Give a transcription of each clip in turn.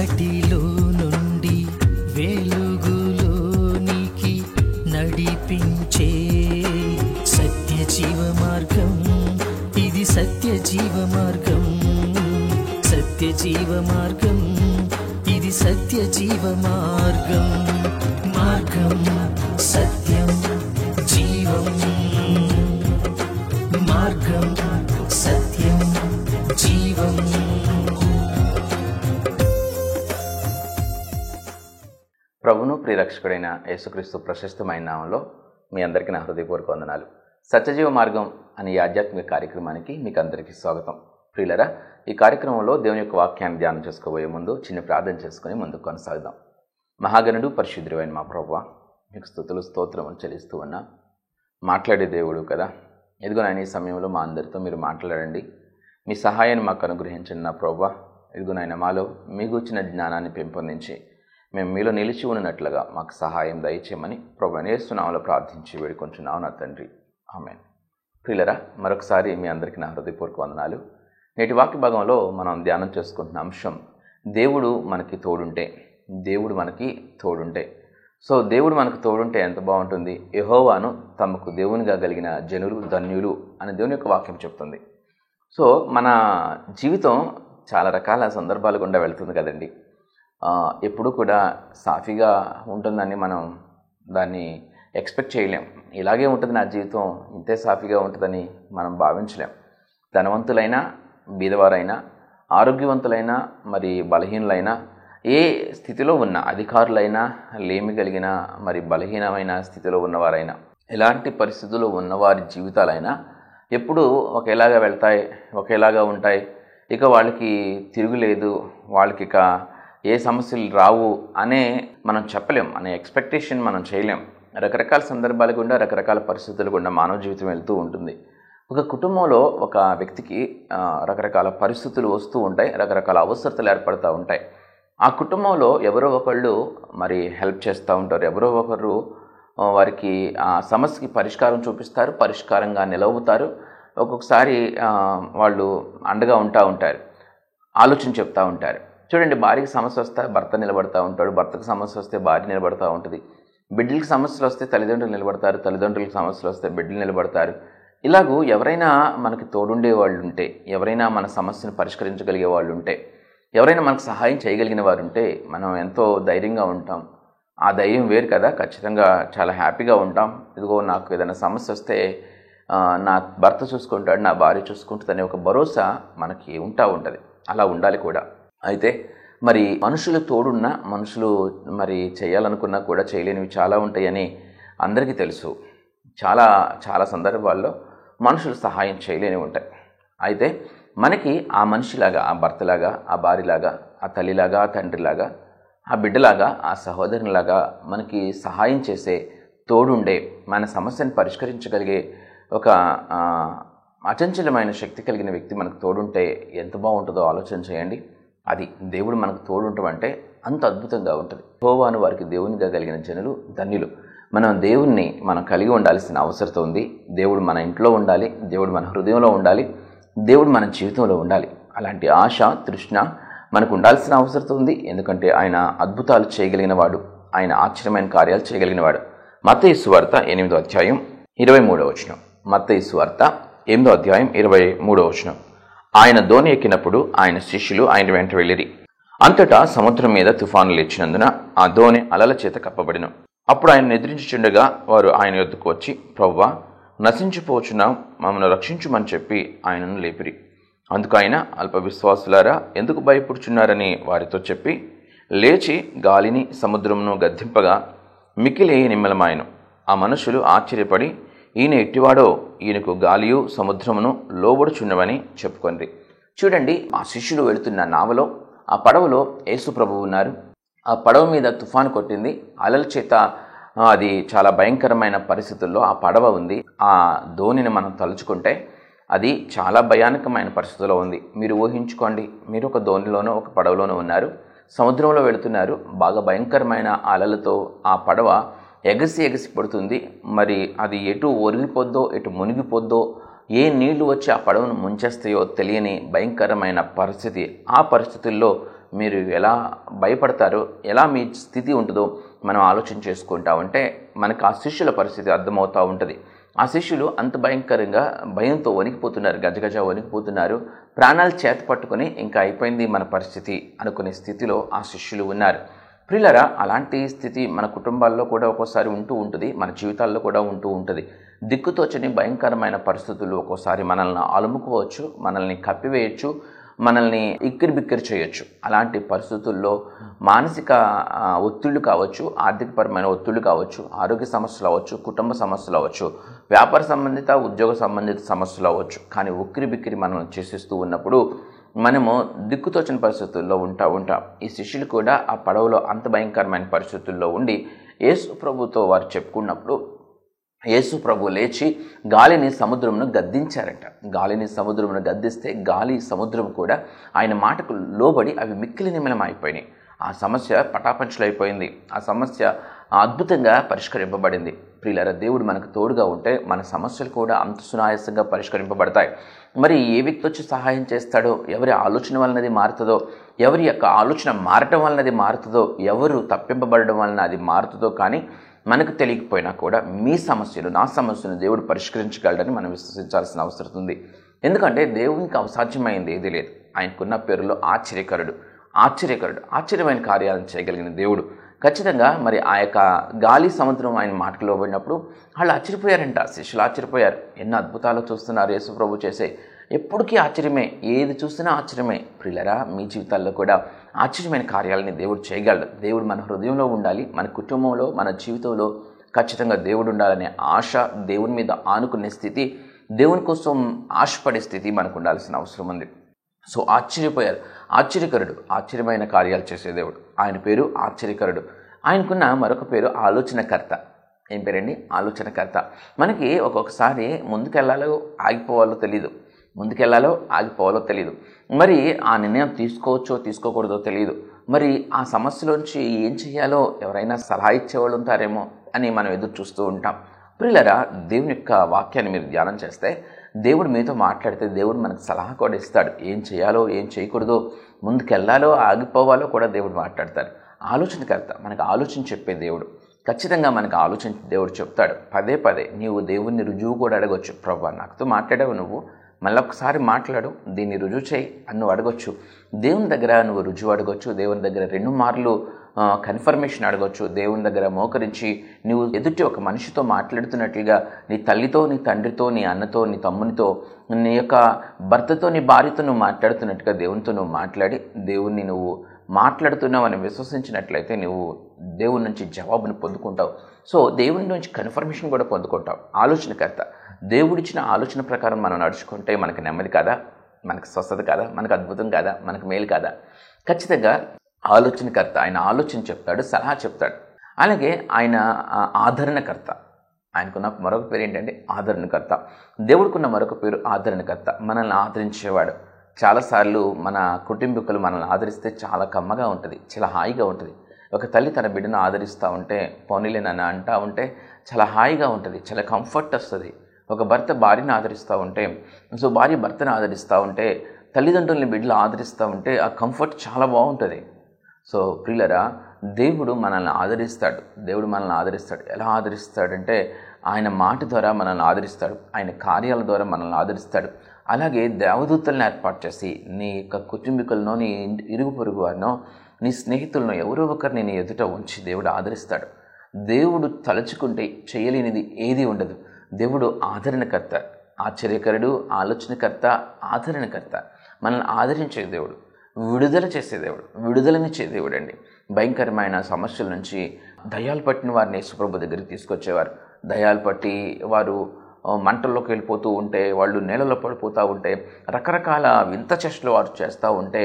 చీకటిలో నుండి వెలుగులోనికి నడిపించే సత్య జీవ మార్గం, ఇది సత్య జీవ మార్గం, సత్య జీవ మార్గం, ఇది సత్య జీవ మార్గం. మార్గం సత్యం జీవం, మార్గం సత్యం జీవం. ప్రభువును ప్రియరక్షకుడైన యేసుక్రీస్తు ప్రశస్తమైన నామంలో మీ అందరికీ నా హృదయపూర్వక వందనాలు. సత్యజీవ మార్గం అనే ఈ ఆధ్యాత్మిక కార్యక్రమానికి మీకు అందరికీ స్వాగతం. ప్రియులరా, ఈ కార్యక్రమంలో దేవుని యొక్క వాక్యాన్ని ధ్యానం చేసుకోబోయే ముందు చిన్న ప్రార్థన చేసుకుని ముందుకు కొనసాగుదాం. మహాగణుడు పరిశుద్ధుడైన మా ప్రభువా, మీకు స్తుతులు స్తోత్రములు చెల్లిస్తూ ఉన్నా. మాట్లాడే దేవుడు కదా, ఇదిగో నాయన ఈ సమయంలో మా అందరితో మీరు మాట్లాడండి. మీ సహాయాన్ని మాకు అనుగ్రహించండి నా ప్రభువా. ఇదిగో నాయన మాలో మీ గూర్చిన జ్ఞానాన్ని పెంపొందించి మేము మీలో నిలిచి ఉన్నట్లుగా మాకు సహాయం దయచేయమని ప్రభువైన యేసు నామములో ప్రార్థించి వేడుకొంచున్నాము నా తండ్రి, ఆమేన్. ప్రియులరా, మరొకసారి మీ అందరికీ నా హృదయపూర్వక వందనాలు. నేటి వాక్య భాగంలో మనం ధ్యానం చేసుకుంటున్న అంశం దేవుడు మనకి తోడుంటే. దేవుడు మనకి తోడుంటే. సో దేవుడు మనకు తోడుంటే ఎంత బాగుంటుంది. యెహోవాను తమకు దేవునిగా కలిగిన జనులు ధన్యులు అని దేవుని యొక్క వాక్యం చెప్తుంది. సో మన జీవితం చాలా రకాల సందర్భాలు గుండా వెళ్తుంది కదండి. ఎప్పుడు కూడా సాఫీగా ఉంటుందని మనం దాన్ని ఎక్స్పెక్ట్ చేయలేం. ఇలాగే ఉంటుంది నా జీవితం, ఇంతే సాఫీగా ఉంటుందని మనం భావించలేం. ధనవంతులైనా బీదవారైనా, ఆరోగ్యవంతులైనా మరి బలహీనులైనా, ఏ స్థితిలో ఉన్న అధికారులైనా, లేమి కలిగిన మరి బలహీనమైన స్థితిలో ఉన్నవారైనా, ఎలాంటి పరిస్థితుల్లో ఉన్నవారి జీవితాలైనా ఎప్పుడు ఒకేలాగా వెళ్తాయి, ఒకేలాగా ఉంటాయి. ఇక వాళ్ళకి తిరుగులేదు, వాళ్ళకి ఇక ఏ సమస్యలు రావు అనే మనం చెప్పలేం, అనే ఎక్స్పెక్టేషన్ మనం చేయలేం. రకరకాల సందర్భాలు గుండా, రకరకాల పరిస్థితులు గుండా మానవ జీవితం వెళ్తూ ఉంటుంది. ఒక కుటుంబంలో ఒక వ్యక్తికి రకరకాల పరిస్థితులు వస్తూ ఉంటాయి, రకరకాల అవసరతలు ఏర్పడుతూ ఉంటాయి. ఆ కుటుంబంలో ఎవరో ఒకళ్ళు మరి హెల్ప్ చేస్తూ ఉంటారు, ఎవరో ఒకరు వారికి ఆ సమస్యకి పరిష్కారం చూపిస్తారు, పరిష్కారంగా నిలవుతారు. ఒక్కొక్కసారి వాళ్ళు అండగా ఉంటారు, ఆలోచన చెప్తూ ఉంటారు. చూడండి, భార్యకి సమస్య వస్తే భర్త నిలబడతా ఉంటాడు, భర్తకు సమస్య వస్తే భార్య నిలబడతా ఉంటుంది, బిడ్డలకి సమస్యలు వస్తే తల్లిదండ్రులు నిలబడతారు, తల్లిదండ్రులకు సమస్యలు వస్తే బిడ్డలు నిలబడతారు. ఇలాగూ ఎవరైనా మనకి తోడుండే వాళ్ళు ఉంటే, ఎవరైనా మన సమస్యను పరిష్కరించగలిగే వాళ్ళు ఉంటే, ఎవరైనా మనకు సహాయం చేయగలిగిన వారు ఉంటే మనం ఎంతో ధైర్యంగా ఉంటాం. ఆ ధైర్యం వేరు కదా, ఖచ్చితంగా చాలా హ్యాపీగా ఉంటాం. ఇదిగో నాకు ఏదైనా సమస్య వస్తే నా భర్త చూసుకుంటాడు, నా భార్య చూసుకుంటుంది అనే ఒక భరోసా మనకి ఉంటుంది. అలా ఉండాలి కూడా. అయితే మరి మనుషులు తోడున్న, మనుషులు మరి చేయాలనుకున్నా కూడా చేయలేనివి చాలా ఉంటాయని అందరికీ తెలుసు. చాలా చాలా సందర్భాల్లో మనుషులు సహాయం చేయలేనివి ఉంటాయి. అయితే మనకి ఆ మనిషిలాగా, ఆ భర్తలాగా, ఆ భార్యలాగా, ఆ తల్లిలాగా, ఆ తండ్రిలాగా, ఆ బిడ్డలాగా, ఆ సహోదరునిలాగా మనకి సహాయం చేసే, తోడుండే, మన సమస్యను పరిష్కరించగలిగే ఒక అచంచలమైన శక్తి కలిగిన వ్యక్తి మనకు తోడుంటే ఎంత బాగుంటుందో ఆలోచన చేయండి. అది దేవుడు మనకు తోడుంటాం అంటే అంత అద్భుతంగా ఉంటుంది. యెహోవాను వారికి దేవునిగా కలిగిన జనులు ధన్యులు. మనం దేవుణ్ణి మనం కలిగి ఉండాల్సిన అవసరం ఉంది. దేవుడు మన ఇంట్లో ఉండాలి, దేవుడు మన హృదయంలో ఉండాలి, దేవుడు మన జీవితంలో ఉండాలి. అలాంటి ఆశ, తృష్ణ మనకు ఉండాల్సిన అవసరం ఉంది. ఎందుకంటే ఆయన అద్భుతాలు చేయగలిగిన వాడు, ఆయన ఆశ్చర్యమైన కార్యాలు చేయగలిగిన వాడు. మత్తయి సువార్త 8వ అధ్యాయం 23వ వచనం. మత్తయి సువార్త 8వ అధ్యాయం 23వ వచనం. ఆయన దోణి ఎక్కినప్పుడు ఆయన శిష్యులు ఆయన వెంట వెళ్ళిరి. అంతటా సముద్రం మీద తుఫాను లేచినందున ఆ దోణి అలల చేత కప్పబడిన. అప్పుడు ఆయన నిద్రించుచుండగా వారు ఆయన యొద్దకు వచ్చి, ప్రభువా, నశించిపోచున్నాం, మమ్మల్ని రక్షించుమని చెప్పి ఆయనను లేపిరి. అందుకు ఆయన, అల్ప విశ్వాసులారా, ఎందుకు భయపడుచున్నారని వారితో చెప్పి లేచి గాలిని సముద్రమును గద్దింపగా మిక్కిలి నిమ్మలమాయెను. ఆ మనుషులు ఆశ్చర్యపడి, ఈయన ఎట్టివాడో, ఈయనకు గాలియు సముద్రమును లోబడుచున్నవని చెప్పుకొండ్రి. చూడండి, ఆ శిష్యులు వెళుతున్న నావలో, ఆ పడవలో యేసు ప్రభువు ఉన్నారు. ఆ పడవ మీద తుఫాను కొట్టింది, అలల చేత అది చాలా భయంకరమైన పరిస్థితుల్లో ఆ పడవ ఉంది. ఆ దోణిని మనం తలుచుకుంటే అది చాలా భయానకమైన పరిస్థితుల్లో ఉంది. మీరు ఊహించుకోండి, మీరు ఒక దోణిలోనో ఒక పడవలోనో ఉన్నారు, సముద్రంలో వెళుతున్నారు. బాగా భయంకరమైన అలలతో ఆ పడవ ఎగసి పడుతుంది. మరి అది ఎటు ఒరిగిపోద్దో, ఎటు మునిగిపోద్దో, ఏ నీళ్లు వచ్చి ఆ పడవను ముంచేస్తాయో తెలియని భయంకరమైన పరిస్థితి. ఆ పరిస్థితుల్లో మీరు ఎలా భయపడతారో, ఎలా మీ స్థితి ఉంటుందో మనం ఆలోచన చేసుకుంటా ఉంటే మనకు ఆ శిష్యుల పరిస్థితి అర్థమవుతూ ఉంటుంది. ఆ శిష్యులు అంత భయంకరంగా భయంతో వణికిపోతున్నారు, గజగజ వణికిపోతున్నారు. ప్రాణాలు చేత పట్టుకొని ఇంకా అయిపోయింది మన పరిస్థితి అనుకునే స్థితిలో ఆ శిష్యులు ఉన్నారు. ప్రియులారా, అలాంటి స్థితి మన కుటుంబాల్లో కూడా ఒక్కోసారి ఉంటూ ఉంటుంది, మన జీవితాల్లో కూడా ఉంటూ ఉంటుంది. దిక్కుతోచని భయంకరమైన పరిస్థితులు ఒక్కోసారి మనల్ని అలుముకోవచ్చు, మనల్ని కప్పివేయచ్చు, మనల్ని ఇక్కిరి బిక్కిరి చేయొచ్చు. అలాంటి పరిస్థితుల్లో మానసిక ఒత్తిళ్లు కావచ్చు, ఆర్థికపరమైన ఒత్తిళ్లు కావచ్చు, ఆరోగ్య సమస్యలు అవ్వచ్చు, కుటుంబ సమస్యలు అవ్వచ్చు, వ్యాపార సంబంధిత ఉద్యోగ సంబంధిత సమస్యలు అవ్వచ్చు. కానీ ఉక్కిరి బిక్కిరి మనం చేసేస్తూ ఉన్నప్పుడు మనము దిక్కుతోచని పరిస్థితుల్లో ఉంటాం. ఈ శిష్యులు కూడా ఆ పడవలో అంత భయంకరమైన పరిస్థితుల్లో ఉండి యేసు ప్రభుతో వారు చెప్పుకున్నప్పుడు యేసు ప్రభు లేచి గాలిని సముద్రమును గద్దించారంట. గాలిని సముద్రమును గద్దిస్తే గాలి సముద్రం కూడా ఆయన మాటకు లోబడి అవి మిక్కిలి నిమలం అయిపోయినాయి. ఆ సమస్య పటాపంచలైపోయింది. ఆ సమస్య అద్భుతంగా పరిష్కరింపబడింది. ప్రియులారా, దేవుడు మనకు తోడుగా ఉంటే మన సమస్యలు కూడా అంత సునాయాసంగా పరిష్కరింపబడతాయి. మరి ఏ వ్యక్తి వచ్చి సహాయం చేస్తాడో, ఎవరి ఆలోచన వలనది మారుతుందో, ఎవరి యొక్క ఆలోచన మారటం వలనది మారుతుందో, ఎవరు తప్పింపబడడం వలన అది మారుతుందో కానీ మనకు తెలియకపోయినా కూడా మీ సమస్యలు, నా సమస్యను దేవుడు పరిష్కరించగలడని మనం విశ్వసించాల్సిన అవసరం ఉంది. ఎందుకంటే దేవునికి అసాధ్యమైంది ఏదీ లేదు. ఆయనకున్న పేరులో ఆశ్చర్యకరుడు, ఆశ్చర్యమైన కార్యాలను చేయగలిగిన దేవుడు. ఖచ్చితంగా మరి ఆ యొక్క గాలి సముద్రం ఆయన మాటకు లోబడినప్పుడు వాళ్ళు ఆశ్చర్యపోయారంట. శిష్యులు ఆశ్చర్యపోయారు. ఎన్నో అద్భుతాలు చూస్తున్నారు యేసు ప్రభు చేసే. ఎప్పటికీ ఆశ్చర్యమే, ఏది చూసినా ఆశ్చర్యమే. ప్రియులారా, మీ జీవితాల్లో కూడా ఆశ్చర్యమైన కార్యాలని దేవుడు చేయగలడు. దేవుడు మన హృదయంలో ఉండాలి, మన కుటుంబంలో, మన జీవితంలో ఖచ్చితంగా దేవుడు ఉండాలనే ఆశ, దేవుని మీద ఆనుకునే స్థితి, దేవుని కోసం ఆశపడే స్థితి మనకు ఉండాల్సిన అవసరం ఉంది. సో ఆశ్చర్యపోయారు. ఆశ్చర్యకరుడు, ఆశ్చర్యమైన కార్యాలు చేసే దేవుడు. ఆయన పేరు ఆశ్చర్యకరుడు. ఆయనకున్న మరొక పేరు ఆలోచనకర్త. ఏం పేరండి? ఆలోచనకర్త. మనకి ఒక్కొక్కసారి ముందుకెళ్లాలో ఆగిపోవాలో తెలియదు. మరి ఆ నిర్ణయం తీసుకోవచ్చో తీసుకోకూడదో తెలియదు. మరి ఆ సమస్యలోంచి ఏం చేయాలో ఎవరైనా సలహా ఇచ్చేవాళ్ళు ఉంటారేమో అని మనం ఎదురు చూస్తూ ఉంటాం. ప్రియులారా, దేవుని యొక్క వాక్యాన్ని మీరు ధ్యానం చేస్తే దేవుడు మీతో మాట్లాడితే దేవుడు మనకు సలహా కూడా ఇస్తాడు. ఏం చేయాలో, ఏం చేయకూడదో, ముందుకెళ్లాలో ఆగిపోవాలో కూడా దేవుడు మాట్లాడతాడు. ఆలోచనకర్త, మనకు ఆలోచన చెప్పే దేవుడు. ఖచ్చితంగా మనకు ఆలోచన దేవుడు చెప్తాడు. పదే నీవు దేవుణ్ణి రుజువు కూడా అడగొచ్చు. ప్రభువా, నాకుతో మాట్లాడావు, నువ్వు మళ్ళీ ఒకసారి మాట్లాడు, దీన్ని రుజువు చేయి అని నువ్వు అడగొచ్చు. దేవుని దగ్గర నువ్వు రుజువు అడగొచ్చు. దేవుని దగ్గర 2 మార్లు కన్ఫర్మేషన్ అడగొచ్చు. దేవుని దగ్గర మోకరించి నువ్వు ఎదుటి ఒక మనిషితో మాట్లాడుతున్నట్లుగా నీ తల్లితో, నీ తండ్రితో, నీ అన్నతో, నీ తమ్మునితో, నీ యొక్క భర్తతో, నీ భార్యతో నువ్వు మాట్లాడుతున్నట్టుగా దేవునితో నువ్వు మాట్లాడి దేవుణ్ణి నువ్వు మాట్లాడుతున్నావు అని విశ్వసించినట్లయితే నువ్వు దేవుని నుంచి జవాబును పొందుకుంటావు. సో దేవుని నుంచి కన్ఫర్మేషన్ కూడా పొందుకుంటావు. ఆలోచనకర్త, దేవుడిచ్చిన ఆలోచన ప్రకారం మనం నడుచుకుంటే మనకు నెమ్మది కాదా, మనకు స్వస్థత కాదా, మనకు అద్భుతం కాదా, మనకు మేలు కాదా? ఖచ్చితంగా ఆలోచనకర్త. ఆయన ఆలోచన చెప్తాడు, సలహా చెప్తాడు. అలాగే ఆయన ఆదరణకర్త. ఆయనకున్న మరొక పేరు ఏంటంటే ఆదరణకర్త. దేవుడికున్న మరొక పేరు ఆదరణకర్త, మనల్ని ఆదరించేవాడు. చాలాసార్లు మన కుటుంబీకులు మనల్ని ఆదరిస్తే చాలా కమ్మగా ఉంటుంది, చాలా హాయిగా ఉంటుంది. ఒక తల్లి తన బిడ్డను ఆదరిస్తూ ఉంటే, పోనీలే నన్ను అంటూ ఉంటే చాలా హాయిగా ఉంటుంది, చాలా కంఫర్ట్ వస్తుంది. ఒక భర్త భార్యను ఆదరిస్తూ ఉంటే, సో భార్య భర్తను ఆదరిస్తూ ఉంటే, తల్లిదండ్రులని బిడ్డలు ఆదరిస్తూ ఉంటే ఆ కంఫర్ట్ చాలా బాగుంటుంది. సో ప్రియులరా, దేవుడు మనల్ని ఆదరిస్తాడు. ఎలా ఆదరిస్తాడంటే ఆయన మాట ద్వారా మనల్ని ఆదరిస్తాడు, ఆయన కార్యాల ద్వారా మనల్ని ఆదరిస్తాడు. అలాగే దేవదూతలను ఏర్పాటు చేసి నీ యొక్క కుటుంబీకులను, నీ ఇరుగు పొరుగు వారినో, నీ స్నేహితులను ఎవరో ఒకరిని నీ ఎదుట ఉంచి దేవుడు ఆదరిస్తాడు. దేవుడు తలుచుకుంటే చేయలేనిది ఏది ఉండదు. దేవుడు ఆదరణకర్త, ఆశ్చర్యకరుడు, ఆలోచనకర్త, ఆదరణకర్త. మనల్ని ఆదరించే దేవుడు, విడుదల చేసే దేవుడు, విడుదలనిచ్చే దేవుడు అండి. భయంకరమైన సమస్యల నుంచి దయ్యాలు పట్టిన వారిని యేసుప్రభు దగ్గరికి తీసుకొచ్చేవారు. దయ్యాలు పట్టి వారు మంటల్లోకి వెళ్ళిపోతూ ఉంటే, వాళ్ళు నేలలో పడిపోతూ ఉంటే, రకరకాల వింత చేష్టలు వారు చేస్తూ ఉంటే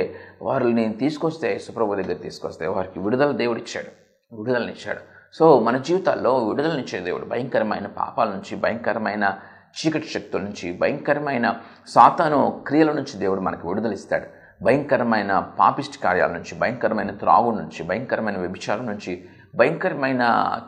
వారిని తీసుకొస్తే, యేసుప్రభు దగ్గర తీసుకొస్తే వారికి విడుదల దేవుడిచ్చాడు, విడుదలనిచ్చాడు. సో మన జీవితాల్లో విడుదలనిచ్చే దేవుడు భయంకరమైన పాపాల నుంచి, భయంకరమైన చీకటి శక్తుల నుంచి, భయంకరమైన సాతాను క్రియల నుంచి దేవుడు మనకు విడుదలిస్తాడు. భయంకరమైన పాపిష్టి కార్యాల నుంచి, భయంకరమైన త్రాగు నుంచి, భయంకరమైన వ్యభిచారం నుంచి, భయంకరమైన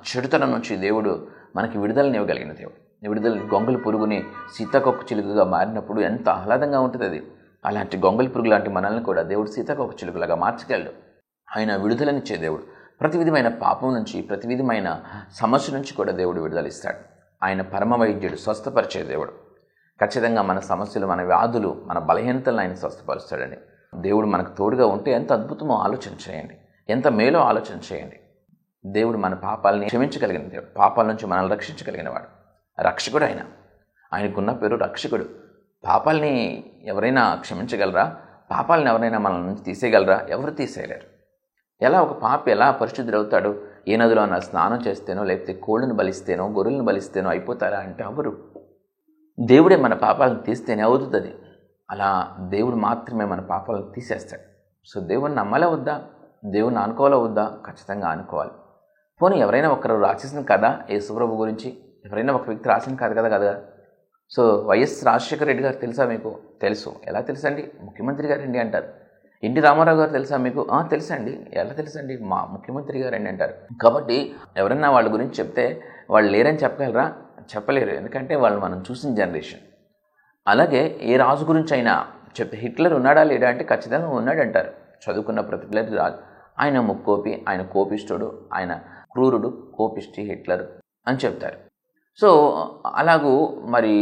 చెడుతనం నుంచి దేవుడు మనకి విడుదలనివ్వగలిగిన దేవుడు. విడుదల గొంగళి పురుగుని సీతాకొక చిలుకగా మారినప్పుడు ఎంత ఆహ్లాదంగా ఉంటుంది అది. అలాంటి గొంగళి పురుగు లాంటి మనల్ని కూడా దేవుడు సీతాకోక చిలుకలాగా మార్చగలడు. ఆయన విడుదలనిచ్చే దేవుడు. ప్రతి విధమైన పాపం నుంచి, ప్రతి విధమైన సమస్య నుంచి కూడా దేవుడు విడుదలిస్తాడు. ఆయన పరమ వైద్యుడు, స్వస్థపరిచే దేవుడు. ఖచ్చితంగా మన సమస్యలు, మన వ్యాధులు, మన బలహీనతలను ఆయన స్వస్థపరుస్తాడండి. దేవుడు మనకు తోడుగా ఉంటే ఎంత అద్భుతమో ఆలోచన చేయండి, ఎంత మేలో ఆలోచన చేయండి. దేవుడు మన పాపాలని క్షమించగలిగిన దేవుడు, పాపాల నుంచి మనల్ని రక్షించగలిగిన వాడు, రక్షకుడు. ఆయనకున్న పేరు రక్షకుడు. పాపాలని ఎవరైనా క్షమించగలరా? పాపాలను ఎవరైనా మన నుంచి తీసేయగలరా? ఎవరు తీసేయలేరు. ఎలా ఒక పాపి ఎలా పరిశుద్ధుడవుతాడు? ఏ నదిలో అన్న స్నానం చేస్తేనో, లేకపోతే కోళ్ళను బలిస్తేనో, గొర్రెలను బలిస్తేనో అయిపోతారా అంటే అవరు. దేవుడే మన పాపాలను తీస్తేనే అవుతుంది. అలా దేవుడు మాత్రమే మన పాపాలను తీసేస్తాడు. సో దేవుని నమ్మాలా వద్దా? దేవుని అనుకోవాలా వద్దా? ఖచ్చితంగా అనుకోవాలి. పోనీ ఎవరైనా ఒకరు రాసేసిన కదా యేసుప్రభు గురించి, ఎవరైనా ఒక వ్యక్తి రాసిన కదా. సో వైఎస్ రాజశేఖర రెడ్డి గారు తెలుసా మీకు? తెలుసు. ఎలా తెలుసండి? ముఖ్యమంత్రి గారండి అంటారు. ఎన్టీ రామారావు గారు తెలుసా మీకు? తెలుసండి. ఎలా తెలుసండి? మా ముఖ్యమంత్రి గారండి అంటారు. కాబట్టి ఎవరైనా వాళ్ళ గురించి చెప్తే వాళ్ళు లేరని చెప్పగలరా? చెప్పలేరు. ఎందుకంటే వాళ్ళు మనం చూసిన జనరేషన్. అలాగే ఏ రాజు గురించి అయినా చెప్తే హిట్లర్ ఉన్నాడా లేడా అంటే ఖచ్చితంగా ఉన్నాడంటారు. చదువుకున్న ప్రతి పిల్లలు రాజు. ఆయన ముక్కోపి, ఆయన కోపిష్ఠుడు, ఆయన క్రూరుడు, కోపిష్టి హిట్లర్ అని చెప్తారు. సో అలాగూ మరి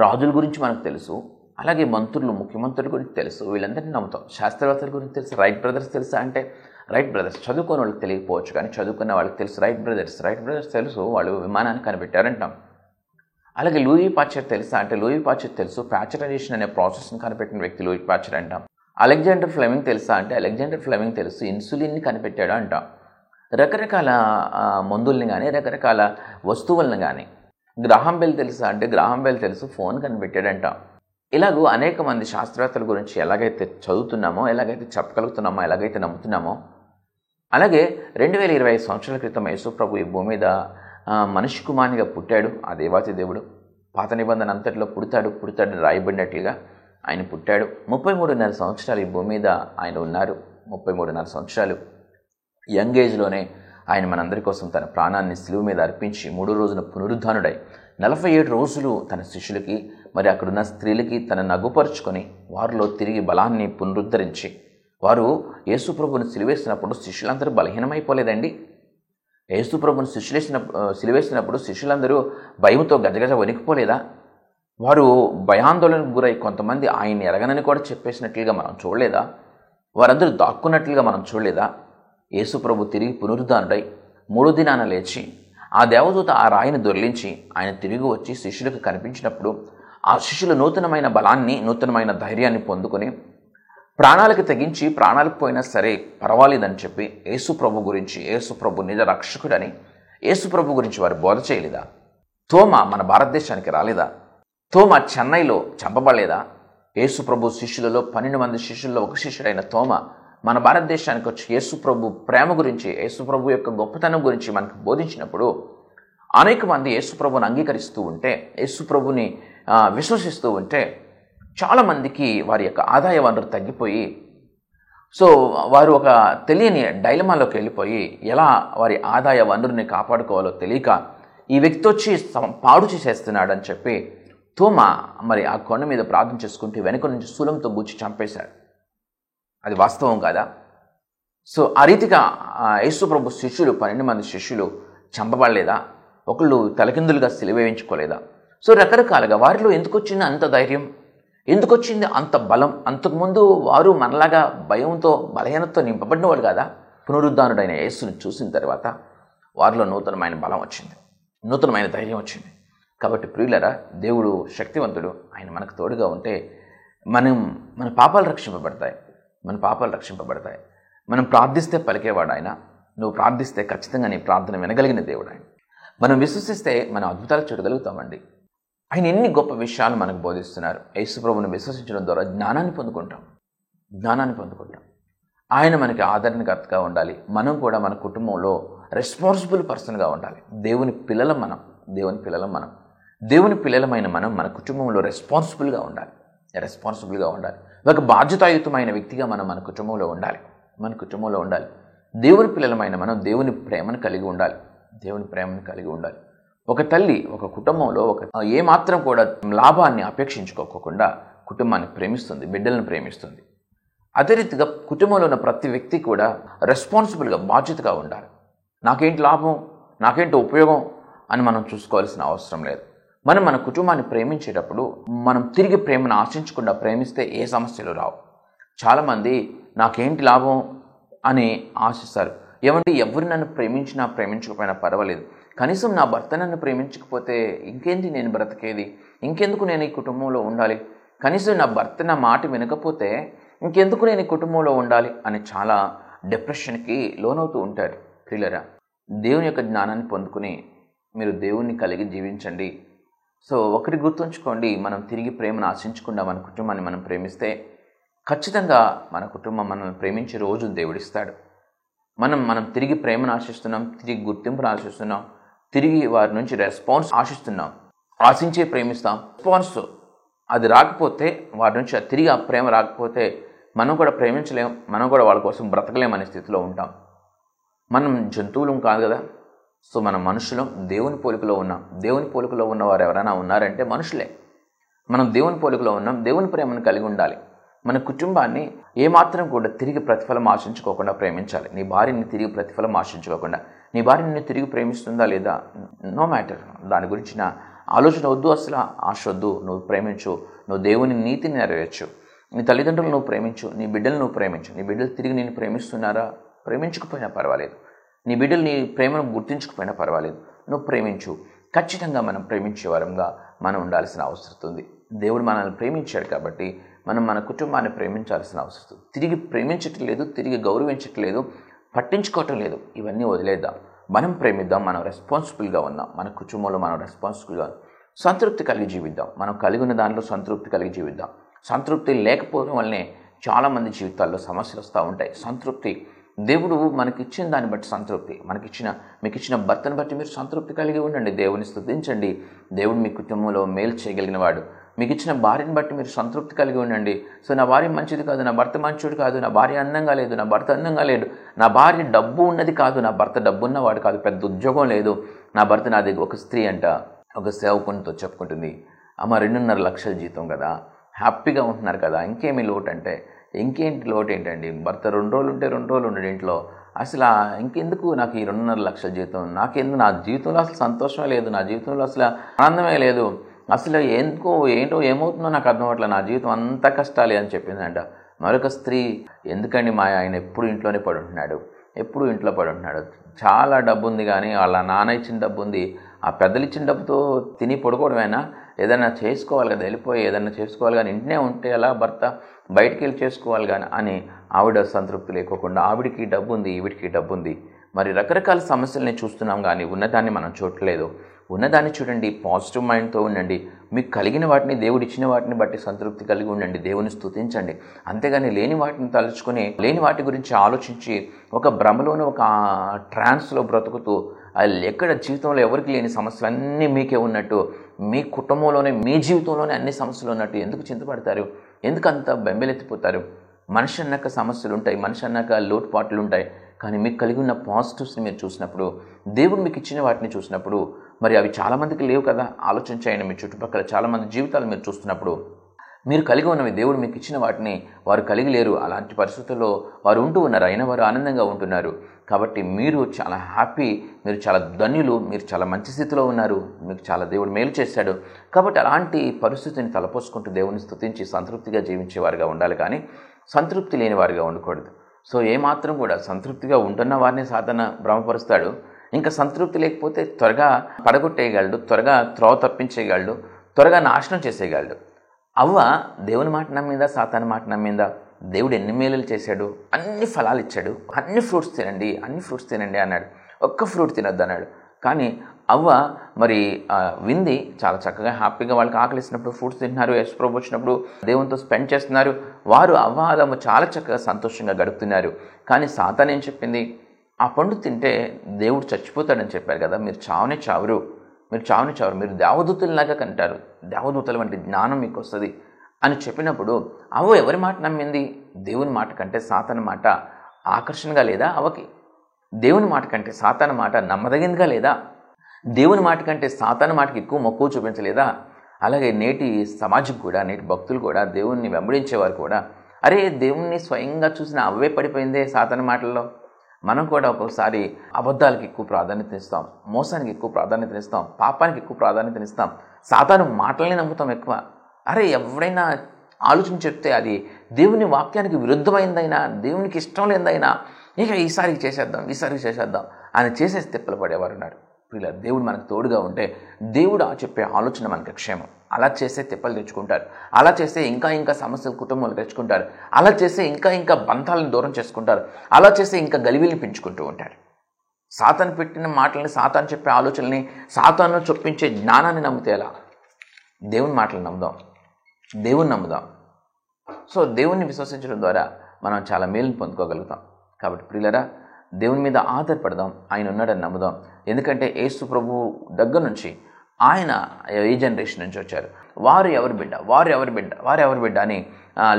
రాజుల గురించి మనకు తెలుసు. అలాగే మంత్రులు, ముఖ్యమంత్రుల గురించి తెలుసు. వీళ్ళందరినీ నమ్ముతాం. శాస్త్రవేత్తల గురించి తెలుసు. రైట్ బ్రదర్స్ తెలుసా అంటే రైట్ బ్రదర్స్. చదువుకున్న వాళ్ళకి తెలియకపోవచ్చు, కానీ చదువుకున్న వాళ్ళకి తెలుసు. రైట్ బ్రదర్స్ తెలుసు. వాళ్ళు విమానాన్ని కనిపెట్టారంటాం. అలాగే లూయి పాశ్చర్ తెలుసా అంటే లూయి పాశ్చర్ తెలుసు. ప్యాచరైజేషన్ అనే ప్రాసెస్ని కనిపెట్టిన వ్యక్తి లూయి పాశ్చర్ అంటాం. అలెగ్జాండర్ ఫ్లెమింగ్ తెలుసా అంటే అలెగ్జాండర్ ఫ్లెమింగ్ తెలుసు. ఇన్సులిన్ని కనిపెట్టాడు అంటాం. రకరకాల మందుల్ని కానీ, రకరకాల వస్తువులను కానీ. గ్రాహం బెల్ తెలుసా అంటే గ్రాహం బెల్ తెలుసు. ఫోన్ కనిపెట్టాడంటాం. ఇలాగూ అనేక మంది శాస్త్రవేత్తల గురించి ఎలాగైతే చదువుతున్నామో, ఎలాగైతే చెప్పగలుగుతున్నామో, ఎలాగైతే నమ్ముతున్నామో, అలాగే 2025 సంవత్సరాల క్రితం యేసు ప్రభు ఈ భూమి మీద మనిషి కుమారునిగా పుట్టాడు. ఆ దేవాతి దేవుడు పాత నిబంధన అంతటిలో పుడతాడు రాయబడినట్లుగా ఆయన పుట్టాడు. 33.5 సంవత్సరాలు ఈ భూమి మీద ఆయన ఉన్నారు. 33.5 సంవత్సరాలు యంగ్ ఏజ్లోనే ఆయన మనందరి కోసం తన ప్రాణాన్ని సిలువ మీద అర్పించి 3వ రోజున పునరుద్ధానుడై 47 రోజులు తన శిష్యులకి, మరి అక్కడున్న స్త్రీలకి తన నగుపరుచుకొని వారిలో తిరిగి బలాన్ని పునరుద్ధరించి, వారు యేసుప్రభుని సిలువేసినప్పుడు శిష్యులందరూ బలహీనమైపోలేదండి. యేసుప్రభుని సిలువేసినప్పుడు శిష్యులందరూ భయంతో గజగజ వణికిపోలేదా? వారు భయాందోళనకు గురై కొంతమంది ఆయన్ని ఎరగనని కూడా చెప్పేసినట్లుగా మనం చూడలేదా? వారందరూ దాక్కున్నట్లుగా మనం చూడలేదా? యేసుప్రభు తిరిగి పునరుద్ధానుడై 3వ దినాన లేచి ఆ దేవదూత ఆ రాయిని దొర్లించి ఆయన తిరిగి వచ్చి శిష్యులకు కనిపించినప్పుడు ఆ శిష్యులు నూతనమైన బలాన్ని, నూతనమైన ధైర్యాన్ని పొందుకొని ప్రాణాలకు తెగించి ప్రాణాలకు పోయినా సరే పర్వాలేదని చెప్పి యేసుప్రభు గురించి, యేసుప్రభు నిజ రక్షకుడని యేసుప్రభు గురించి వారు బోధ చేయలేదా? తోమా మన భారతదేశానికి రాలేదా? తోమా చెన్నైలో చంపబడలేదా? యేసుప్రభు శిష్యులలో 12 మంది శిష్యుల్లో ఒక శిష్యుడైన తోమా మన భారతదేశానికి వచ్చి యేసుప్రభు ప్రేమ గురించి, యేసుప్రభు యొక్క గొప్పతనం గురించి మనకు బోధించినప్పుడు అనేక మంది యేసుప్రభుని అంగీకరిస్తూ ఉంటే, యేసుప్రభుని విశ్వసిస్తూ ఉంటే చాలామందికి వారి యొక్క ఆదాయ వనరు తగ్గిపోయి, సో వారు ఒక తెలియని డైలమాలోకి వెళ్ళిపోయి ఎలా వారి ఆదాయ వనరుని కాపాడుకోవాలో తెలియక ఈ వ్యక్తి వచ్చి పాడు చేసేస్తున్నాడు అని చెప్పి తోమా మరి ఆ కొండ మీద ప్రార్థన చేసుకుంటూ వెనుక నుంచి శూలంతో గుచ్చి చంపేశాడు. అది వాస్తవం కాదా? సో ఆ రీతిగా యేసుప్రభు శిష్యులు 12 మంది శిష్యులు చంపబడలేదా? ఒకళ్ళు తలకిందులుగా సిలువేయించుకోలేదా? సో రకరకాలుగా వారిలో ఎందుకు వచ్చింది అంత ధైర్యం, ఎందుకు వచ్చింది అంత బలం? అంతకుముందు వారు మనలాగా భయంతో, బలహీనతతో నింపబడిన వాళ్ళు కాదా? పునరుద్ధానుడైన యేసుని చూసిన తర్వాత వారిలో నూతనమైన బలం వచ్చింది, నూతనమైన ధైర్యం వచ్చింది. కాబట్టి ప్రియులరా, దేవుడు శక్తివంతుడు. ఆయన మనకు తోడుగా ఉంటే మన పాపాలు రక్షింపబడతాయి. మనం ప్రార్థిస్తే పలికేవాడు ఆయన. నువ్వు ప్రార్థిస్తే ఖచ్చితంగా నీ ప్రార్థన వినగలిగిన దేవుడు ఆయన. మనం విశ్వసిస్తే మనం అద్భుతాలు చూడగలుగుతామండి. ఆయన ఎన్ని గొప్ప విషయాలు మనకు బోధిస్తున్నారు. యేసుప్రభుని విశ్వసించడం ద్వారా జ్ఞానాన్ని పొందుకుంటాం. ఆయన మనకి ఆదరణకర్తగా ఉండాలి. మనం కూడా మన కుటుంబంలో రెస్పాన్సిబుల్ పర్సన్గా ఉండాలి. దేవుని పిల్లలమైన మనం మన కుటుంబంలో రెస్పాన్సిబుల్గా ఉండాలి. ఒక బాధ్యతాయుతమైన వ్యక్తిగా మనం మన కుటుంబంలో ఉండాలి. దేవుని పిల్లలమైన మనం దేవుని ప్రేమను కలిగి ఉండాలి. ఒక తల్లి ఒక కుటుంబంలో ఏమాత్రం కూడా లాభాన్ని అపేక్షించుకోకుండా కుటుంబాన్ని ప్రేమిస్తుంది, బిడ్డలను ప్రేమిస్తుంది. అదే రీతిగా కుటుంబంలో ఉన్న ప్రతి వ్యక్తి కూడా రెస్పాన్సిబుల్గా, బాధ్యతగా ఉండాలి. నాకేంటి లాభం, నాకేంటి ఉపయోగం అని మనం చూసుకోవాల్సిన అవసరం లేదు. మనం మన కుటుంబాన్ని ప్రేమించేటప్పుడు మనం తిరిగి ప్రేమను ఆశించకుండా ప్రేమిస్తే ఏ సమస్యలు రావు. చాలామంది నాకేంటి లాభం అని ఆశిస్తారు. ఏమంటే ఎవరు నన్ను ప్రేమించినా ప్రేమించకపోయినా పర్వాలేదు, కనీసం నా భర్త నన్ను ప్రేమించకపోతే ఇంకేంటి నేను బ్రతికేది, ఇంకెందుకు నేను ఈ కుటుంబంలో ఉండాలి, కనీసం నా భర్త నా మాట వినకపోతే ఇంకెందుకు నేను ఈ కుటుంబంలో ఉండాలి అని చాలా డిప్రెషన్కి లోనవుతూ ఉంటారు. ప్రియులారా, దేవుని యొక్క జ్ఞానాన్ని పొందుకుని మీరు దేవుణ్ణి కలిగి జీవించండి. సో ఒకటి గుర్తుంచుకోండి, మనం తిరిగి ప్రేమను ఆశించకుండా మన కుటుంబాన్ని మనం ప్రేమిస్తే ఖచ్చితంగా మన కుటుంబం మనల్ని ప్రేమించే రోజు దేవుడిస్తాడు. మనం తిరిగి ప్రేమను ఆశిస్తున్నాం, తిరిగి గుర్తింపును ఆశిస్తున్నాం, తిరిగి వారి నుంచి రెస్పాన్స్ ఆశిస్తున్నాం, ఆశించే ప్రేమిస్తాం. రెస్పాన్స్ అది రాకపోతే, వారి నుంచి తిరిగి ఆ ప్రేమ రాకపోతే మనం కూడా ప్రేమించలేం, మనం కూడా వాళ్ళ కోసం బ్రతకలేమనే స్థితిలో ఉంటాం. మనం జంతువులం కాదు కదా. సో మనం మనుషులం, దేవుని పోలికలో ఉన్నాం. దేవుని పోలికలో ఉన్న వారు ఎవరైనా ఉన్నారంటే మనుషులే. మనం దేవుని పోలికలో ఉన్నాం, దేవుని ప్రేమను కలిగి ఉండాలి. మన కుటుంబాన్ని ఏమాత్రం కూడా తిరిగి ప్రతిఫలం ఆశించుకోకుండా ప్రేమించాలి. నీ భార్యని తిరిగి ప్రతిఫలం ఆశించుకోకుండా, నీ భార్య నిన్ను తిరిగి ప్రేమిస్తుందా లేదా, నో మ్యాటర్, దాని గురించిన ఆలోచన వద్దు, అసలు ఆశ వద్దు. నువ్వు ప్రేమించు, నువ్వు దేవుని నీతిని నెరవేర్చు, నీ తల్లిదండ్రులు నువ్వు ప్రేమించు, నీ బిడ్డలు నువ్వు ప్రేమించు. నీ బిడ్డలు తిరిగి నిన్ను ప్రేమిస్తున్నారా, ప్రేమించకపోయినా పర్వాలేదు, నీ బిడ్డలు నీ ప్రేమను గుర్తించకపోయినా పర్వాలేదు, నువ్వు ప్రేమించు. ఖచ్చితంగా మనం ప్రేమించే వారంగా మనం ఉండాల్సిన అవసరం ఉంది. దేవుడు మనల్ని ప్రేమించాడు కాబట్టి మనం మన కుటుంబాన్ని ప్రేమించాల్సిన అవసరం. తిరిగి ప్రేమించటం లేదు, తిరిగి గౌరవించటం లేదు, పట్టించుకోవటం లేదు, ఇవన్నీ వదిలేద్దాం. మనం ప్రేమిద్దాం, మనం రెస్పాన్సిబుల్గా ఉందాం, మన కుటుంబంలో మనం రెస్పాన్సిబుల్గా సంతృప్తి కలిగి జీవిద్దాం. మనం కలిగి ఉన్న దాంట్లో సంతృప్తి కలిగి జీవిద్దాం. సంతృప్తి లేకపోవడం వల్లనే చాలామంది జీవితాల్లో సమస్యలు వస్తూ ఉంటాయి. సంతృప్తి, దేవుడు మనకిచ్చిన దాన్ని బట్టి సంతృప్తి, మీకు ఇచ్చిన భర్తను బట్టి మీరు సంతృప్తి కలిగి ఉండండి, దేవుని స్తుతించండి. దేవుడు మీ కుటుంబంలో మేలు చేయగలిగిన వాడు. మీకు ఇచ్చిన భార్యను బట్టి మీరు సంతృప్తి కలిగి ఉండండి. సో నా భార్య మంచిది కాదు, నా భర్త మంచోడు కాదు, నా భార్య అందంగా లేదు, నా భర్త అందంగా లేడు, నా భార్య డబ్బు ఉన్నది కాదు, నా భర్త డబ్బు ఉన్నవాడు కాదు, పెద్ద ఉద్యోగం లేదు, నా భర్త నాది. ఒక స్త్రీ అంట ఒక సేవకునితో చెప్పుకుంటుంది, అమ్మ 2.5 లక్షల జీతం కదా, హ్యాపీగా ఉంటున్నారు కదా, ఇంకేమీ లోటు అంటే, ఇంకేంటి లోటు ఏంటండి, భర్త 2 రోజులు ఉంటే 2 రోజులు ఉండడు ఇంట్లో, అసలు ఇంకెందుకు నాకు ఈ 2.5 లక్షల జీతం, నాకెందుకు, నా జీవితంలో అసలు సంతోషమే లేదు, నా జీవితంలో అసలు ఆనందమే లేదు, అసలు ఏంటో ఏమవుతుందో నాకు అర్థం అవ్వట్లేదు, నా జీవితం అంతా కష్టాలే అని చెప్పిందంట. మరొక స్త్రీ, ఎందుకండి మా ఆయన ఎప్పుడు ఇంట్లోనే పడుంటున్నాడు, ఎప్పుడు ఇంట్లో పడుంటున్నాడు, చాలా డబ్బు ఉంది కానీ వాళ్ళ నాన్న ఇచ్చిన డబ్బు ఉంది, ఆ పెద్దలు ఇచ్చిన డబ్బుతో తిని పడుకోవడమేనా, ఏదైనా చేసుకోవాలి కదా, వెళ్ళిపోయి ఏదైనా చేసుకోవాలి కానీ ఇంటనే ఉంటే అలా భర్త బయటికి వెళ్ళి చేసుకోవాలి కానీ అని ఆవిడ సంతృప్తి లేకోకుండా, ఆవిడికి డబ్బు ఉంది, ఈవిడికి డబ్బు ఉంది. మరి రకరకాల సమస్యల్ని చూస్తున్నాం కానీ ఉన్నదాన్ని మనం చూడలేదు. ఉన్నదాన్ని చూడండి, పాజిటివ్ మైండ్తో ఉండండి, మీకు కలిగిన వాటిని, దేవుడు ఇచ్చిన వాటిని బట్టి సంతృప్తి కలిగి ఉండండి, దేవుని స్తుతించండి. అంతేగాని లేని వాటిని తలుచుకొని, లేని వాటి గురించి ఆలోచించి ఒక భ్రమలోనే, ఒక ట్రాన్స్లో బ్రతుకుతూ, ఎక్కడ జీవితంలో ఎవరికి లేని సమస్యలన్నీ మీకే ఉన్నట్టు, మీ కుటుంబంలోనే, మీ జీవితంలోనే అన్ని సమస్యలు ఉన్నట్టు ఎందుకు చింతపడతారు, ఎందుకు అంత బెంబెలెత్తిపోతారు? మనిషి అన్నాక సమస్యలు ఉంటాయి, మనిషి అన్నాక లోటుపాట్లు ఉంటాయి. కానీ మీకు కలిగి ఉన్న పాజిటివ్స్ని మీరు చూసినప్పుడు, దేవుడు మీకు ఇచ్చిన వాటిని చూసినప్పుడు, మరి అవి చాలామందికి లేవు కదా. ఆలోచించండి, మీ చుట్టుపక్కల చాలామంది జీవితాలు మీరు చూస్తున్నప్పుడు, మీరు కలిగి ఉన్నవి, దేవుడు మీకు ఇచ్చిన వాటిని వారు కలిగి లేరు. అలాంటి పరిస్థితుల్లో వారు ఉంటూ ఉన్నారు, అయినా వారు ఆనందంగా ఉంటున్నారు. కాబట్టి మీరు చాలా హ్యాపీ, మీరు చాలా ధన్యులు, మీరు చాలా మంచి స్థితిలో ఉన్నారు, మీకు చాలా దేవుడు మేలు చేశాడు. కాబట్టి అలాంటి పరిస్థితిని తలపోసుకుంటూ దేవుని స్తుతించి సంతృప్తిగా జీవించేవారుగా ఉండాలి, కానీ సంతృప్తి లేని వారిగా ఉండకూడదు. సో ఏమాత్రం కూడా సంతృప్తిగా ఉంటున్న వారిని సాధన భ్రమపరుస్తాడు. ఇంకా సంతృప్తి లేకపోతే త్వరగా పడగొట్టేయగలడు, త్వరగా త్రోవ తప్పించేయగలడు, త్వరగా నాశనం చేసేయగలడు. అవ్వ దేవుని మాట నమ్మిందా, సాతాను మాట నమ్మిందా? దేవుడు ఎన్ని మేలులు చేశాడు, అన్ని ఫలాలు ఇచ్చాడు, అన్ని ఫ్రూట్స్ తినండి అన్నాడు, ఒక్క ఫ్రూట్ తినొద్దు అన్నాడు. కానీ అవ్వ మరి వింది, చాలా చక్కగా హ్యాపీగా వాళ్ళకి ఆకలిసినప్పుడు ఫ్రూట్స్ తింటున్నారు, యేసుప్రభు వచ్చినప్పుడు దేవునితో స్పెండ్ చేస్తున్నారు, వారు అవ్వ ఆదాము చాలా చక్కగా సంతోషంగా గడుపుతున్నారు. కానీ సాతాను ఏం చెప్పింది, ఆ పండు తింటే దేవుడు చచ్చిపోతాడని చెప్పారు కదా, మీరు చావనే చావరు, మీరు దేవదూతలలాగా కంటారు, దేవదూతల వంటి జ్ఞానం మీకు వస్తుంది అని చెప్పినప్పుడు అవ్వ ఎవరి మాట నమ్మింది? దేవుని మాట కంటే సాతాను మాట ఆకర్షణగా లేదా అవ్వకి? దేవుని మాట కంటే సాతాను మాట నమ్మదగిందిగా లేదా? దేవుని మాట కంటే సాతాను మాటకి ఎక్కువ మక్కువ చూపించలేదా? అలాగే నేటి సమాజం కూడా, నేటి భక్తులు కూడా, దేవుణ్ణి వెంబడించేవారు కూడా, అరే దేవుణ్ణి స్వయంగా చూసిన అవే పడిపోయిందే సాతాను మాటల్లో. మనం కూడా ఒక్కొక్కసారి అబద్ధాలకు ఎక్కువ ప్రాధాన్యతనిస్తాం, మోసానికి ఎక్కువ ప్రాధాన్యతనిస్తాం, పాపానికి ఎక్కువ ప్రాధాన్యతనిస్తాం, సాతాను మాటల్ని నమ్ముతాం ఎక్కువ. అరే ఎవరైనా ఆలోచన చెప్తే అది దేవుని వాక్యానికి విరుద్ధమైందైనా, దేవునికి ఇష్టం లేదైనా, ఇక ఈసారికి చేసేద్దాం అని చేసేసి తిప్పలు పడేవారు ఉన్నారు. ఇలా దేవుడు మనకు తోడుగా ఉంటే దేవుడు చెప్పే ఆలోచన మనకు క్షేమం. అలా చేస్తే తిప్పలు తెచ్చుకుంటారు, అలా చేస్తే ఇంకా సమస్యలు కుటుంబాలు తెచ్చుకుంటారు, అలా చేస్తే ఇంకా బంధాలను దూరం చేసుకుంటారు, అలా చేస్తే ఇంకా గలిబిలిని పెంచుకుంటూ ఉంటారు. సాతాను పెట్టిన మాటల్ని, సాతాను చెప్పే ఆలోచనల్ని, సాతాను చొప్పించే జ్ఞానాన్ని నమ్మితే ఎలా? దేవుని మాటలు నమ్ముదాం. సో దేవుణ్ణి విశ్వసించడం ద్వారా మనం చాలా మేలుని పొందుకోగలుగుతాం. కాబట్టి ప్రియులారా, దేవుని మీద ఆధారపడదాం, ఆయన ఉన్నాడని నమ్ముదాం. ఎందుకంటే యేసు ప్రభువు దగ్గర నుంచి ఆయన ఏ జనరేషన్ నుంచి వచ్చారు, వారు ఎవరు బిడ్డ అని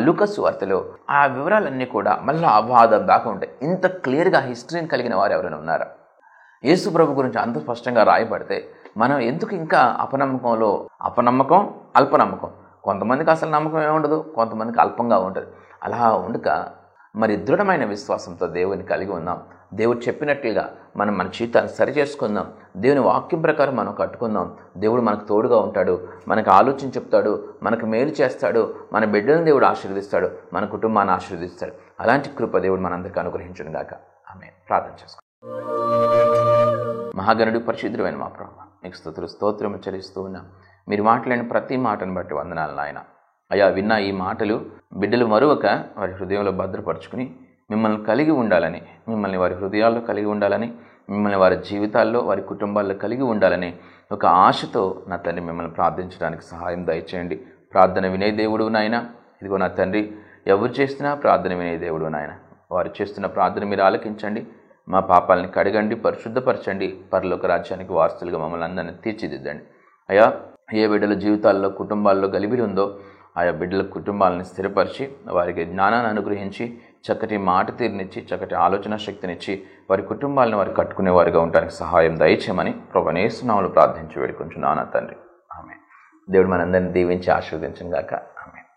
లూకాసు సువార్తలో ఆ వివరాలన్నీ కూడా మళ్ళీ అవాదం దాకా ఉంటాయి. ఇంత క్లియర్గా హిస్టరీని కలిగిన వారు ఎవరైనా ఉన్నారా? యేసు ప్రభు గురించి అంత స్పష్టంగా రాయబడితే మనం ఎందుకు ఇంకా అపనమ్మకం, అల్పనమ్మకం? కొంతమందికి అసలు నమ్మకం ఏముండదు, కొంతమందికి అల్పంగా ఉంటుంది. అలా ఉండక మరి దృఢమైన విశ్వాసంతో దేవుని కలిగి ఉందాం. దేవుడు చెప్పినట్లుగా మనం మన జీవితాన్ని సరి చేసుకుందాం. దేవుని వాక్యం ప్రకారం మనం కట్టుకుందాం. దేవుడు మనకు తోడుగా ఉంటాడు, మనకు ఆలోచన చెప్తాడు, మనకు మేలు చేస్తాడు, మన బిడ్డలను దేవుడు ఆశీర్వదిస్తాడు, మన కుటుంబాన్ని ఆశీర్వదిస్తాడు. అలాంటి కృప దేవుడు మనందరికీ అనుగ్రహించును గాక. ఆమేన్. ప్రార్థన చేసుకోండి. మహాగణుడు, పరిశుద్ధుడైన మా ప్రభువా, మీకు స్తోత్రము చెల్లిస్తూ ఉన్నాం. మీరు మాట్లాడిన ప్రతి మాటను బట్టి వందనాలు నాయన. అయ్యా, విన్న ఈ మాటలు బిడ్డలు మరొక వారి హృదయంలో భద్రపరుచుకుని మిమ్మల్ని కలిగి ఉండాలని, మిమ్మల్ని వారి హృదయాల్లో కలిగి ఉండాలని, మిమ్మల్ని వారి జీవితాల్లో, వారి కుటుంబాల్లో కలిగి ఉండాలని ఒక ఆశతో నా తండ్రి మిమ్మల్ని ప్రార్థించడానికి సహాయం దయచేయండి. ప్రార్థన వినే దేవుడు నాయన. ఇదిగో నా తండ్రి, ఎవరు చేస్తున్నా ప్రార్థన వినే దేవుడు నాయన. వారు చేస్తున్న ప్రార్థన మీరు ఆలకించండి. మా పాపాలని కడగండి, పరిశుద్ధపరచండి. పరలోక రాజ్యానికి వారసులుగా మమ్మల్ని అందరినీ తీర్చిదిద్దండి. అయ్యా, ఏ బిడ్డల జీవితాల్లో, కుటుంబాల్లో గలిబిలి ఉందో ఆయా బిడ్డల కుటుంబాలను స్థిరపరిచి, వారికి జ్ఞానాన్ని అనుగ్రహించి, చక్కటి మాట తీరునిచ్చి, చక్కటి ఆలోచన శక్తినిచ్చి, వారి కుటుంబాలను వారు కట్టుకునేవారుగా ఉండడానికి సహాయం దయచేయమని ప్రభువైన యేసు నామములో ప్రార్థించి వేడుకొంచున్నాను తండ్రి. ఆమేన్. దేవుడు మనందరినీ దీవించి ఆశీర్వదించును గాక. ఆమేన్.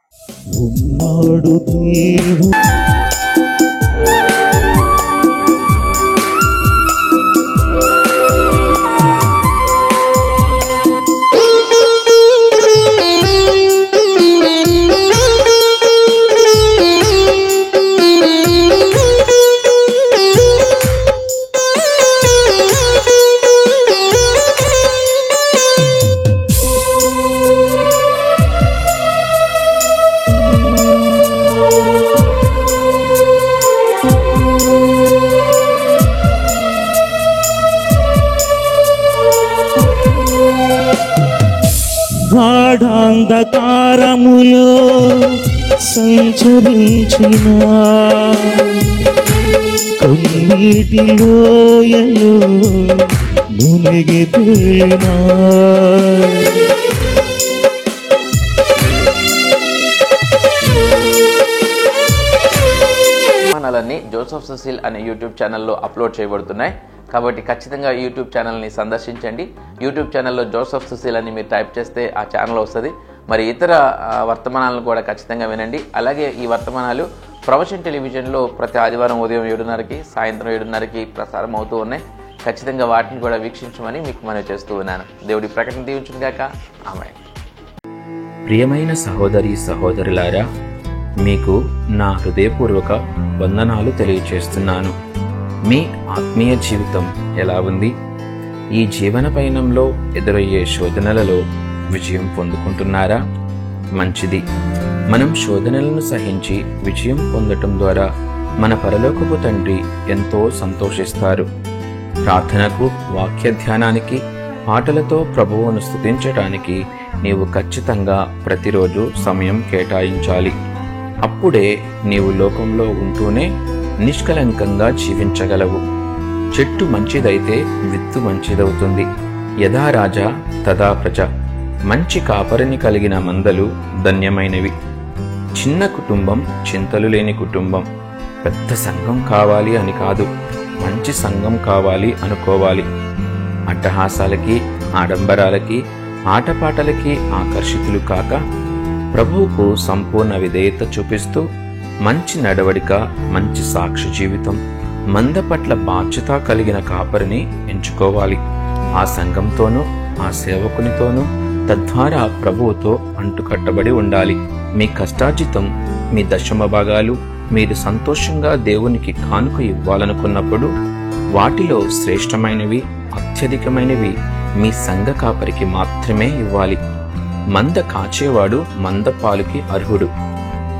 గాఢాంధకారములో సంచరించిన కన్నీటి లోయలో మునిగిపోయినా ఛానళ్ళన్నీ జోసెఫ్ సుశీల్ అనే యూట్యూబ్ ఛానల్లో అప్లోడ్ చేయబడుతున్నాయి. కాబట్టి ఖచ్చితంగా యూట్యూబ్ ఛానల్ని సందర్శించండి. యూట్యూబ్ ఛానల్లో జోసెఫ్ సుశీల్ అని మీరు టైప్ చేస్తే ఆ ఛానల్ వస్తుంది. మరి ఇతర వర్తమానాలను కూడా ఖచ్చితంగా వినండి. అలాగే ఈ వర్తమానాలు ప్రొఫెషన్ టెలివిజన్లో ప్రతి ఆదివారం ఉదయం 7:30కి, సాయంత్రం 7:30కి ప్రసారం అవుతూ ఉన్నాయి. ఖచ్చితంగా వాటిని కూడా వీక్షించమని మీకు మనవి చేస్తూ ఉన్నాను. దేవుడి ప్రకటన దీవించును గాక. ఆమేన్. ప్రియమైన సహోదరి సహోదరులారా, మీకు నా హృదయపూర్వక వందనాలు తెలియచేస్తున్నాను. మీ ఆత్మీయ జీవితం ఎలా ఉంది? ఈ జీవన పయనంలో ఎదురయ్యే శోధనలలో విజయం పొందుకుంటున్నారా? మంచిది. మనం శోధనలను సహించి విజయం పొందటం ద్వారా మన పరలోకపు తండ్రి ఎంతో సంతోషిస్తారు. ప్రార్థనకు, వాక్య ధ్యానానికి, పాటలతో ప్రభువును స్తుతించటానికి నీవు ఖచ్చితంగా ప్రతిరోజు సమయం కేటాయించాలి. అప్పుడే నీవు లోకంలో ఉంటూనే నిష్కలంకంగా జీవించగలవు. చెట్టు మంచిదైతే విత్తు మంచిదవుతుంది. యథా రాజా తదా ప్రజ. మంచి కాపరిని కలిగిన మందలు ధన్యమైనవి. చిన్న కుటుంబం చింతలు లేని కుటుంబం. పెద్ద సంఘం కావాలి అని కాదు, మంచి సంఘం కావాలి అనుకోవాలి. అట్టహాసాలకి, ఆడంబరాలకి, ఆటపాటలకి ఆకర్షితులు కాక ప్రభువుకు సంపూర్ణ విధేయత చూపిస్తూ మంచి నడవడిక, మంచి సాక్షి జీవితం, మంద పట్ల బాధ్యత కలిగిన కాపరిని ఎంచుకోవాలి. ఆ సంఘంతోనూ ఆ సేవకునితోనూ తద్వారా ప్రభువుతో అంటుకట్టబడి ఉండాలి. మీ కష్టార్జితం, మీ దశమ భాగాలు మీరు సంతోషంగా దేవునికి కానుక ఇవ్వాలనుకున్నప్పుడు వాటిలో శ్రేష్టమైనవి, అత్యధికమైనవి మీ సంఘ కాపరికి మాత్రమే ఇవ్వాలి. మంద కాచేవాడు మంద పాలుకి అర్హుడు.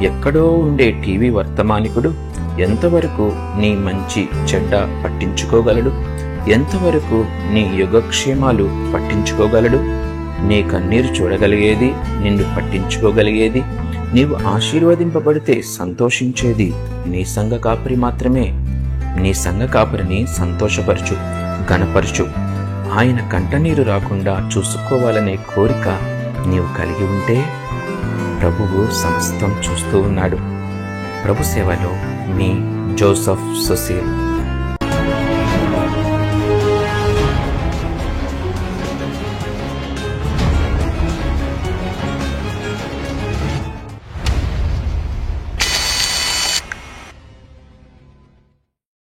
ఎక్కడో ఉండే టీవీ వర్తమానికుడు ఎంతవరకు నీ మంచి చెడ్డ పట్టించుకోగలడు? ఎంతవరకు నీ యోగక్షేమాలు పట్టించుకోగలడు? నీ కన్నీరు చూడగలిగేది, నిన్ను పట్టించుకోగలిగేది, నీవు ఆశీర్వదింపబడితే సంతోషించేది నీ సంఘ కాపరి మాత్రమే. నీ సంఘ కాపరిని సంతోషపరచు, ఘనపరచు. ఆయన కంటనీరు రాకుండా చూసుకోవాలనే కోరిక నీవు కలిగి ఉంటే ప్రభువు సమస్తం చూస్తూ ఉన్నాడు. ప్రభు సేవలో మీ జోసెఫ్ సుశీల్.